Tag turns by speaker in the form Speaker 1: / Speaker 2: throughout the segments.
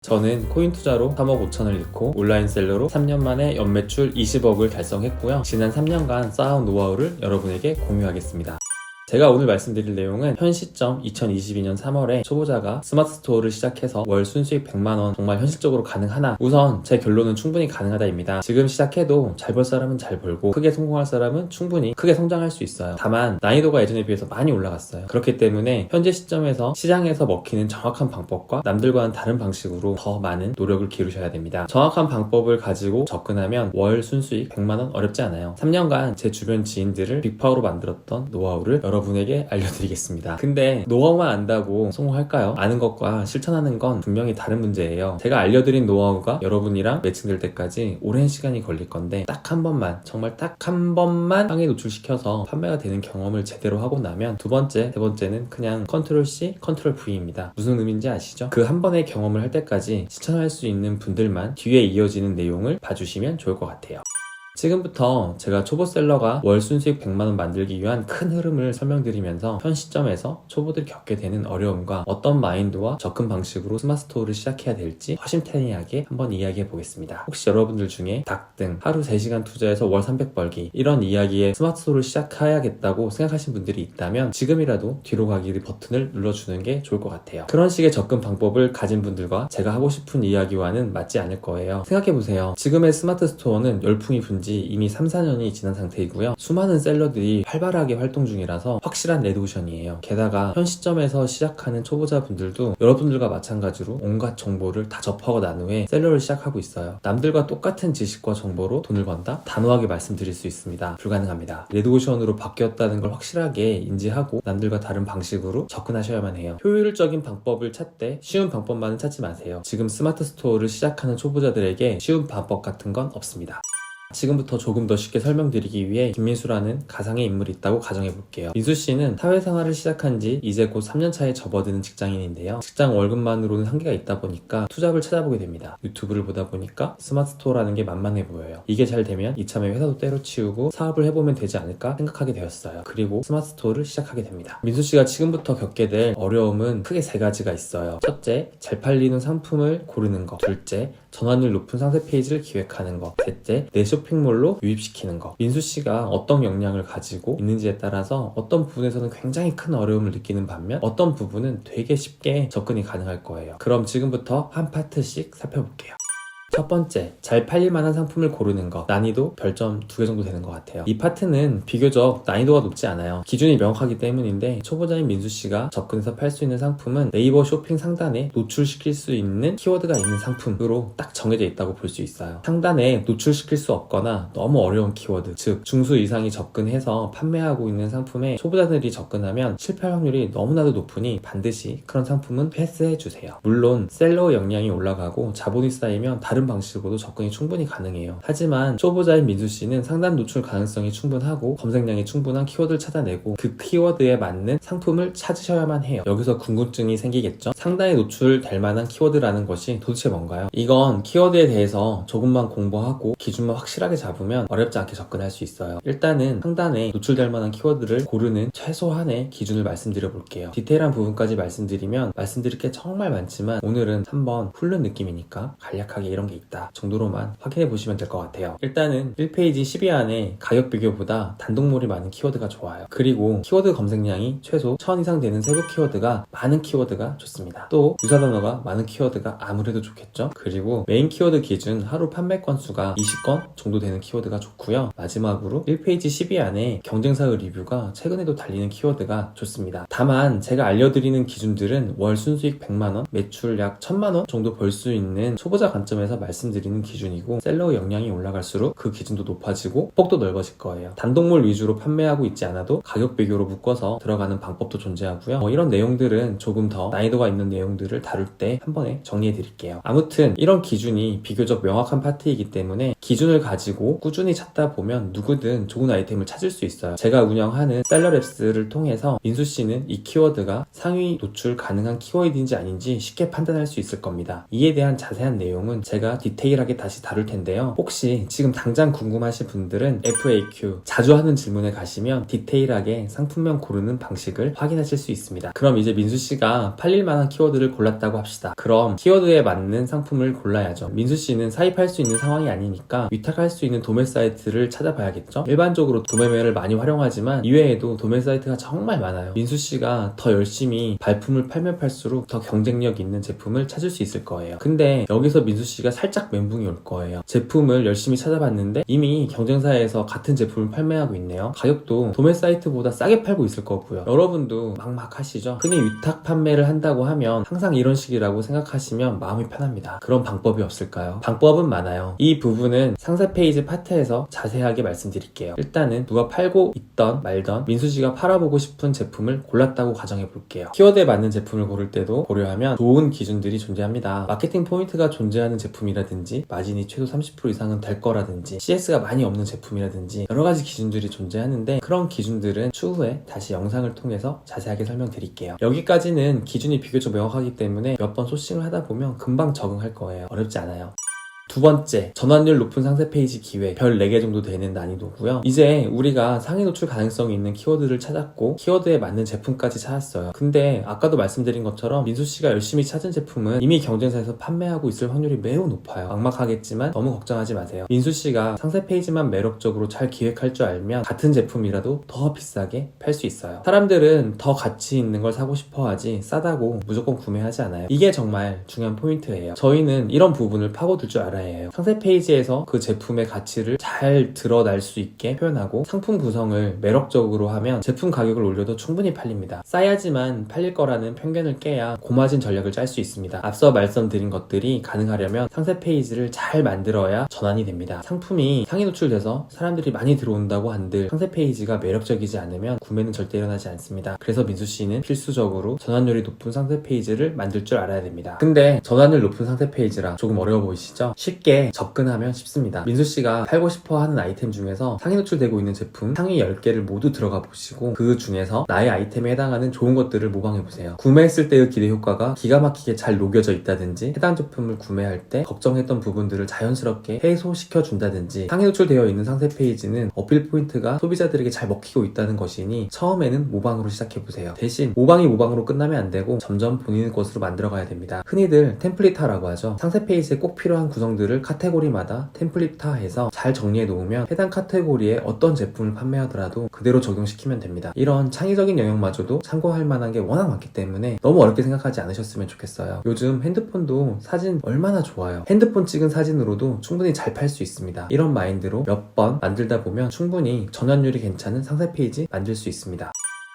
Speaker 1: 저는 코인 투자로 3억 5천을 잃고 온라인셀러로 3년 만에 연매출 20억을 달성했고요. 지난 3년간 쌓아온 노하우를 여러분에게 공유하겠습니다. 제가 오늘 말씀드릴 내용은 현 시점 2022년 3월에 초보자가 스마트 스토어를 시작해서 월 순수익 100만원 정말 현실적으로 가능하나? 우선 제 결론은 충분히 가능하다입니다. 지금 시작해도 잘 벌 사람은 잘 벌고 크게 성공할 사람은 충분히 크게 성장할 수 있어요. 다만 난이도가 예전에 비해서 많이 올라갔어요. 그렇기 때문에 현재 시점에서 시장에서 먹히는 정확한 방법과 남들과는 다른 방식으로 더 많은 노력을 기울이셔야 됩니다. 정확한 방법을 가지고 접근하면 월 순수익 100만원 어렵지 않아요. 3년간 제 주변 지인들을 빅파워로 만들었던 노하우를 여러분에게 알려드리겠습니다. 근데 노하우만 안다고 성공할까요? 아는 것과 실천하는 건 분명히 다른 문제예요. 제가 알려드린 노하우가 여러분이랑 매칭될 때까지 오랜 시간이 걸릴 건데 딱 한 번만, 정말 딱 한 번만 상에 노출시켜서 판매가 되는 경험을 제대로 하고 나면 두 번째, 세 번째는 그냥 컨트롤 C, 컨트롤 V입니다. 무슨 의미인지 아시죠? 그 한 번의 경험을 할 때까지 실천할 수 있는 분들만 뒤에 이어지는 내용을 봐주시면 좋을 것 같아요. 지금부터 제가 초보셀러가 월 순수익 100만원 만들기 위한 큰 흐름을 설명드리면서 현 시점에서 초보들이 겪게 되는 어려움과 어떤 마인드와 접근 방식으로 스마트 스토어를 시작해야 될지 허심탄회하게 한번 이야기해 보겠습니다. 혹시 여러분들 중에 닭등, 하루 3시간 투자해서 월 300 벌기 이런 이야기에 스마트 스토어를 시작해야겠다고 생각하신 분들이 있다면 지금이라도 뒤로 가기 버튼을 눌러주는 게 좋을 것 같아요. 그런 식의 접근 방법을 가진 분들과 제가 하고 싶은 이야기와는 맞지 않을 거예요. 생각해보세요. 지금의 스마트 스토어는 열풍이 분지 이미 3, 4년이 지난 상태이고요. 수많은 셀러들이 활발하게 활동 중이라서 확실한 레드오션이에요. 게다가 현 시점에서 시작하는 초보자분들도 여러분들과 마찬가지로 온갖 정보를 다 접하고 난 후에 셀러를 시작하고 있어요. 남들과 똑같은 지식과 정보로 돈을 번다? 단호하게 말씀드릴 수 있습니다. 불가능합니다. 레드오션으로 바뀌었다는 걸 확실하게 인지하고 남들과 다른 방식으로 접근하셔야만 해요. 효율적인 방법을 찾되 쉬운 방법만은 찾지 마세요. 지금 스마트 스토어를 시작하는 초보자들에게 쉬운 방법 같은 건 없습니다. 지금부터 조금 더 쉽게 설명드리기 위해 김민수라는 가상의 인물이 있다고 가정해볼게요. 민수씨는 사회생활을 시작한 지 이제 곧 3년차에 접어드는 직장인인데요. 직장 월급만으로는 한계가 있다 보니까 투잡을 찾아보게 됩니다. 유튜브를 보다 보니까 스마트 스토어라는 게 만만해 보여요. 이게 잘 되면 이참에 회사도 때려치우고 사업을 해보면 되지 않을까 생각하게 되었어요. 그리고 스마트 스토어를 시작하게 됩니다. 민수씨가 지금부터 겪게 될 어려움은 크게 3가지가 있어요. 첫째, 잘 팔리는 상품을 고르는 것. 둘째, 전환율 높은 상세 페이지를 기획하는 것. 셋째, 내 쇼핑몰로 유입시키는 것. 민수씨가 어떤 역량을 가지고 있는지에 따라서 어떤 부분에서는 굉장히 큰 어려움을 느끼는 반면 어떤 부분은 되게 쉽게 접근이 가능할 거예요. 그럼 지금부터 한 파트씩 살펴볼게요. 첫 번째, 잘 팔릴 만한 상품을 고르는 것. 난이도 별점 2개 정도 되는 것 같아요. 이 파트는 비교적 난이도가 높지 않아요. 기준이 명확하기 때문인데 초보자인 민수씨가 접근해서 팔 수 있는 상품은 네이버 쇼핑 상단에 노출시킬 수 있는 키워드가 있는 상품으로 딱 정해져 있다고 볼 수 있어요. 상단에 노출시킬 수 없거나 너무 어려운 키워드, 즉 중수 이상이 접근해서 판매하고 있는 상품에 초보자들이 접근하면 실패할 확률이 너무나도 높으니 반드시 그런 상품은 패스해주세요. 물론 셀러 역량이 올라가고 자본이 쌓이면 다른 방식으로도 접근이 충분히 가능해요. 하지만 초보자인 민수씨는 상단 노출 가능성이 충분하고 검색량이 충분한 키워드를 찾아내고 그 키워드에 맞는 상품을 찾으셔야만 해요. 여기서 궁금증이 생기겠죠? 상단에 노출될 만한 키워드라는 것이 도대체 뭔가요? 이건 키워드에 대해서 조금만 공부하고 기준만 확실하게 잡으면 어렵지 않게 접근할 수 있어요. 일단은 상단에 노출될 만한 키워드를 고르는 최소한의 기준을 말씀드려 볼게요. 디테일한 부분까지 말씀드리면 말씀드릴 게 정말 많지만 오늘은 한번 훑는 느낌이니까 간략하게 이런 게 있다 정도로만 확인해 보시면 될 것 같아요. 일단은 1페이지 10위 안에 가격 비교보다 단독몰이 많은 키워드가 좋아요. 그리고 키워드 검색량이 최소 1000 이상 되는 세부 키워드가 많은 키워드가 좋습니다. 또 유사 단어가 많은 키워드가 아무래도 좋겠죠. 그리고 메인 키워드 기준 하루 판매 건수가 20건 정도 되는 키워드가 좋고요. 마지막으로 1페이지 10위 안에 경쟁사의 리뷰가 최근에도 달리는 키워드가 좋습니다. 다만 제가 알려드리는 기준들은 월 순수익 100만원, 매출 약 1000만원 정도 벌 수 있는 초보자 관점에서 말씀드리는 기준이고 셀러 역량이 올라갈수록 그 기준도 높아지고 폭도 넓어질 거예요. 단독몰 위주로 판매하고 있지 않아도 가격 비교로 묶어서 들어가는 방법도 존재하고요. 이런 내용들은 조금 더 난이도가 있는 내용들을 다룰 때 한 번에 정리해 드릴게요. 아무튼 이런 기준이 비교적 명확한 파트이기 때문에 기준을 가지고 꾸준히 찾다 보면 누구든 좋은 아이템을 찾을 수 있어요. 제가 운영하는 셀러랩스를 통해서 민수씨는 이 키워드가 상위 노출 가능한 키워드인지 아닌지 쉽게 판단할 수 있을 겁니다. 이에 대한 자세한 내용은 제가 민수씨가 디테일하게 다시 다룰 텐데요. 혹시 지금 당장 궁금하신 분들은 FAQ 자주 하는 질문에 가시면 디테일하게 상품명 고르는 방식을 확인하실 수 있습니다. 그럼 이제 민수씨가 팔릴 만한 키워드를 골랐다고 합시다. 그럼 키워드에 맞는 상품을 골라야죠. 민수씨는 사입할 수 있는 상황이 아니니까 위탁할 수 있는 도매 사이트를 찾아봐야겠죠. 일반적으로 도매매를 많이 활용하지만 이외에도 도매 사이트가 정말 많아요. 민수씨가 더 열심히 발품을 팔면 팔수록 더 경쟁력 있는 제품을 찾을 수 있을 거예요. 근데 여기서 민수씨가 살짝 멘붕이 올 거예요. 제품을 열심히 찾아봤는데 이미 경쟁사에서 같은 제품을 판매하고 있네요. 가격도 도매 사이트보다 싸게 팔고 있을 거고요. 여러분도 막막하시죠? 흔히 위탁 판매를 한다고 하면 항상 이런 식이라고 생각하시면 마음이 편합니다. 그런 방법이 없을까요? 방법은 많아요. 이 부분은 상세 페이지 파트에서 자세하게 말씀드릴게요. 일단은 누가 팔고 있던 말던 민수씨가 팔아보고 싶은 제품을 골랐다고 가정해 볼게요. 키워드에 맞는 제품을 고를 때도 고려하면 좋은 기준들이 존재합니다. 마케팅 포인트가 존재하는 제품이라든지 마진이 최소 30% 이상은 될 거라든지 CS가 많이 없는 제품이라든지 여러 가지 기준들이 존재하는데 그런 기준들은 추후에 다시 영상을 통해서 자세하게 설명드릴게요. 여기까지는 기준이 비교적 명확하기 때문에 몇 번 소싱을 하다 보면 금방 적응할 거예요. 어렵지 않아요. 두 번째, 전환율 높은 상세 페이지 기획 별 4개 정도 되는 난이도고요. 이제 우리가 상위 노출 가능성이 있는 키워드를 찾았고 키워드에 맞는 제품까지 찾았어요. 근데 아까도 말씀드린 것처럼 민수씨가 열심히 찾은 제품은 이미 경쟁사에서 판매하고 있을 확률이 매우 높아요. 막막하겠지만 너무 걱정하지 마세요. 민수씨가 상세 페이지만 매력적으로 잘 기획할 줄 알면 같은 제품이라도 더 비싸게 팔 수 있어요. 사람들은 더 가치 있는 걸 사고 싶어 하지 싸다고 무조건 구매하지 않아요. 이게 정말 중요한 포인트예요. 저희는 이런 부분을 파고들 줄 알아요. 상세 페이지에서 그 제품의 가치를 잘 드러날 수 있게 표현하고 상품 구성을 매력적으로 하면 제품 가격을 올려도 충분히 팔립니다. 싸야지만 팔릴 거라는 편견을 깨야 고마진 전략을 짤 수 있습니다. 앞서 말씀드린 것들이 가능하려면 상세 페이지를 잘 만들어야 전환이 됩니다. 상품이 상위 노출돼서 사람들이 많이 들어온다고 한들 상세 페이지가 매력적이지 않으면 구매는 절대 일어나지 않습니다. 그래서 민수씨는 필수적으로 전환율이 높은 상세 페이지를 만들 줄 알아야 됩니다. 근데 전환율 높은 상세 페이지라 조금 어려워 보이시죠? 쉽게 접근하면 쉽습니다. 민수씨가 팔고 싶어 하는 아이템 중에서 상위 노출되고 있는 제품 상위 10개를 모두 들어가 보시고 그 중에서 나의 아이템에 해당하는 좋은 것들을 모방해보세요. 구매했을 때의 기대 효과가 기가 막히게 잘 녹여져 있다든지 해당 제품을 구매할 때 걱정했던 부분들을 자연스럽게 해소시켜 준다든지 상위 노출되어 있는 상세 페이지는 어필 포인트가 소비자들에게 잘 먹히고 있다는 것이니 처음에는 모방으로 시작해보세요. 대신 모방이 모방으로 끝나면 안 되고 점점 본인의 것으로 만들어가야 됩니다. 흔히들 템플릿화라고 하죠. 상세 페이지에 꼭 필요한 구성들을 카테고리마다 템플릿화해서 잘 정리해 놓으면 해당 카테고리에 어떤 제품을 판매하더라도 그대로 적용시키면 됩니다. 이런 창의적인 영역마저도 참고할 만한 게 워낙 많기 때문에 너무 어렵게 생각하지 않으셨으면 좋겠어요. 요즘 핸드폰도 사진 얼마나 좋아요. 핸드폰 찍은 사진으로도 충분히 잘 팔 수 있습니다. 이런 마인드로 몇 번 만들다 보면 충분히 전환율이 괜찮은 상세 페이지 만들 수 있습니다.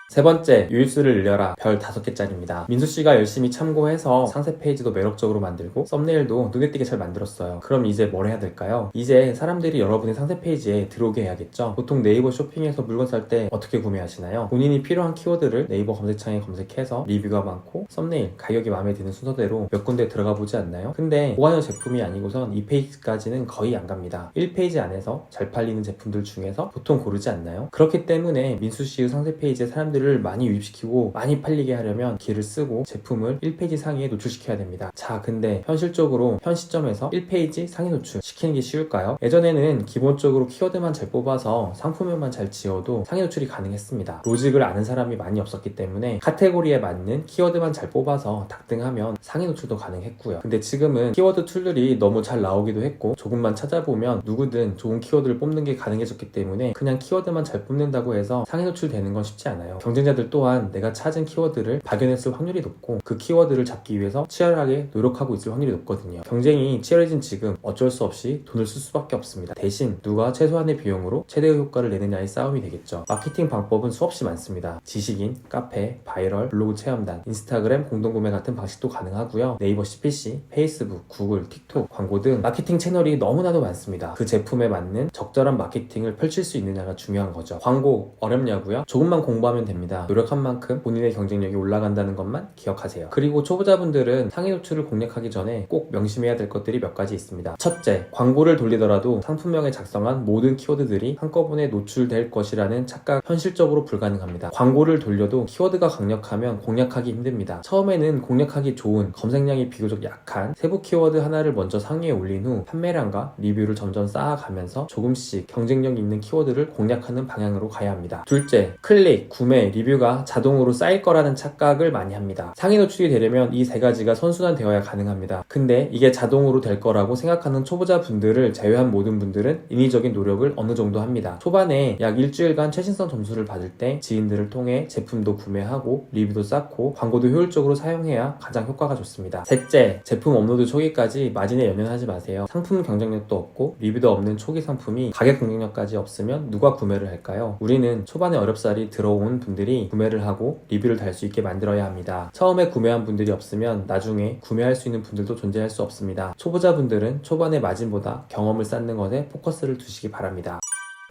Speaker 1: 세 번째, 유입수를 늘려라. 별 5개짜리입니다. 민수씨가 열심히 참고해서 상세 페이지도 매력적으로 만들고 썸네일도 눈에 띄게 잘 만들었어요. 그럼 이제 뭘 해야 될까요? 이제 사람들이 여러분의 상세 페이지에 들어오게 해야겠죠? 보통 네이버 쇼핑에서 물건 살 때 어떻게 구매하시나요? 본인이 필요한 키워드를 네이버 검색창에 검색해서 리뷰가 많고 썸네일, 가격이 마음에 드는 순서대로 몇 군데 들어가 보지 않나요? 근데 고관여 제품이 아니고선 이 페이지까지는 거의 안 갑니다. 1페이지 안에서 잘 팔리는 제품들 중에서 보통 고르지 않나요? 그렇기 때문에 민수씨의 상세 페이지에 사람들을 많이 유입시키고 많이 팔리게 하려면 기를 쓰고 제품을 1페이지 상위에 노출시켜야 됩니다. 자, 근데 현실적으로 현 시점에서 1페이지 상위 노출 시키는 게 쉬울까요? 예전에는 기본적으로 키워드만 잘 뽑아서 상품명만 잘 지어도 상위 노출이 가능했습니다. 로직을 아는 사람이 많이 없었기 때문에 카테고리에 맞는 키워드만 잘 뽑아서 닥등하면 상위 노출도 가능했고요. 근데 지금은 키워드 툴들이 너무 잘 나오기도 했고 조금만 찾아보면 누구든 좋은 키워드를 뽑는 게 가능해졌기 때문에 그냥 키워드만 잘 뽑는다고 해서 상위 노출 되는 건 쉽지 않아요. 경쟁자들 또한 내가 찾은 키워드를 발견했을 확률이 높고 그 키워드를 잡기 위해서 치열하게 노력하고 있을 확률이 높거든요. 경쟁이 치열해진 지금 어쩔 수 없이 돈을 쓸 수밖에 없습니다. 대신 누가 최소한의 비용으로 최대의 효과를 내느냐의 싸움이 되겠죠. 마케팅 방법은 수없이 많습니다. 지식인, 카페, 바이럴, 블로그 체험단, 인스타그램 공동구매 같은 방식도 가능하고요. 네이버 CPC, 페이스북, 구글, 틱톡, 광고 등 마케팅 채널이 너무나도 많습니다. 그 제품에 맞는 적절한 마케팅을 펼칠 수 있느냐가 중요한 거죠. 광고 어렵냐고요? 조금만 공부하면 됩니다. 됩니다. 노력한 만큼 본인의 경쟁력이 올라간다는 것만 기억하세요. 그리고 초보자분들은 상위 노출을 공략하기 전에 꼭 명심해야 될 것들이 몇 가지 있습니다. 첫째, 광고를 돌리더라도 상품명에 작성한 모든 키워드들이 한꺼번에 노출될 것이라는 착각 현실적으로 불가능합니다. 광고를 돌려도 키워드가 강력하면 공략하기 힘듭니다. 처음에는 공략하기 좋은 검색량이 비교적 약한 세부 키워드 하나를 먼저 상위에 올린 후 판매량과 리뷰를 점점 쌓아가면서 조금씩 경쟁력 있는 키워드를 공략하는 방향으로 가야 합니다. 둘째, 클릭, 구매, 리뷰가 자동으로 쌓일 거라는 착각을 많이 합니다. 상위 노출이 되려면 이 세 가지가 선순환되어야 가능합니다. 근데 이게 자동으로 될 거라고 생각하는 초보자분들을 제외한 모든 분들은 인위적인 노력을 어느 정도 합니다. 초반에 약 일주일간 최신성 점수를 받을 때 지인들을 통해 제품도 구매하고 리뷰도 쌓고 광고도 효율적으로 사용해야 가장 효과가 좋습니다. 셋째, 제품 업로드 초기까지 마진에 연연하지 마세요. 상품 경쟁력도 없고 리뷰도 없는 초기 상품이 가격 경쟁력까지 없으면 누가 구매를 할까요? 우리는 초반에 어렵사리 들어온 분들이 구매를 하고 리뷰를 달 수 있게 만들어야 합니다. 처음에 구매한 분들이 없으면 나중에 구매할 수 있는 분들도 존재할 수 없습니다. 초보자분들은 초반의 마진보다 경험을 쌓는 것에 포커스를 두시기 바랍니다.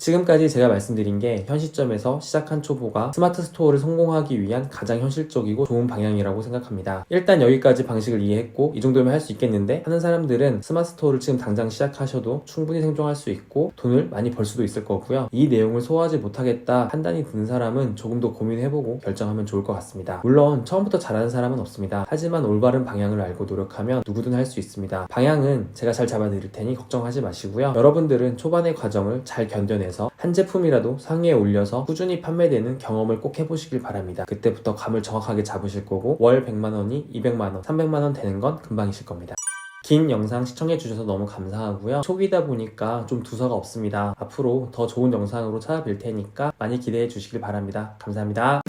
Speaker 1: 지금까지 제가 말씀드린 게 현 시점에서 시작한 초보가 스마트 스토어를 성공하기 위한 가장 현실적이고 좋은 방향이라고 생각합니다. 일단 여기까지 방식을 이해했고 이 정도면 할 수 있겠는데 하는 사람들은 스마트 스토어를 지금 당장 시작하셔도 충분히 생존할 수 있고 돈을 많이 벌 수도 있을 거고요. 이 내용을 소화하지 못하겠다 판단이 드는 사람은 조금 더 고민해보고 결정하면 좋을 것 같습니다. 물론 처음부터 잘하는 사람은 없습니다. 하지만 올바른 방향을 알고 노력하면 누구든 할 수 있습니다. 방향은 제가 잘 잡아드릴 테니 걱정하지 마시고요. 여러분들은 초반의 과정을 잘 견뎌내서 한 제품이라도 상위에 올려서 꾸준히 판매되는 경험을 꼭 해보시길 바랍니다. 그때부터 감을 정확하게 잡으실 거고 월 100만원이 200만원, 300만원 되는 건 금방이실 겁니다. 긴 영상 시청해주셔서 너무 감사하고요. 초기다 보니까 좀 두서가 없습니다. 앞으로 더 좋은 영상으로 찾아뵐 테니까 많이 기대해 주시길 바랍니다. 감사합니다.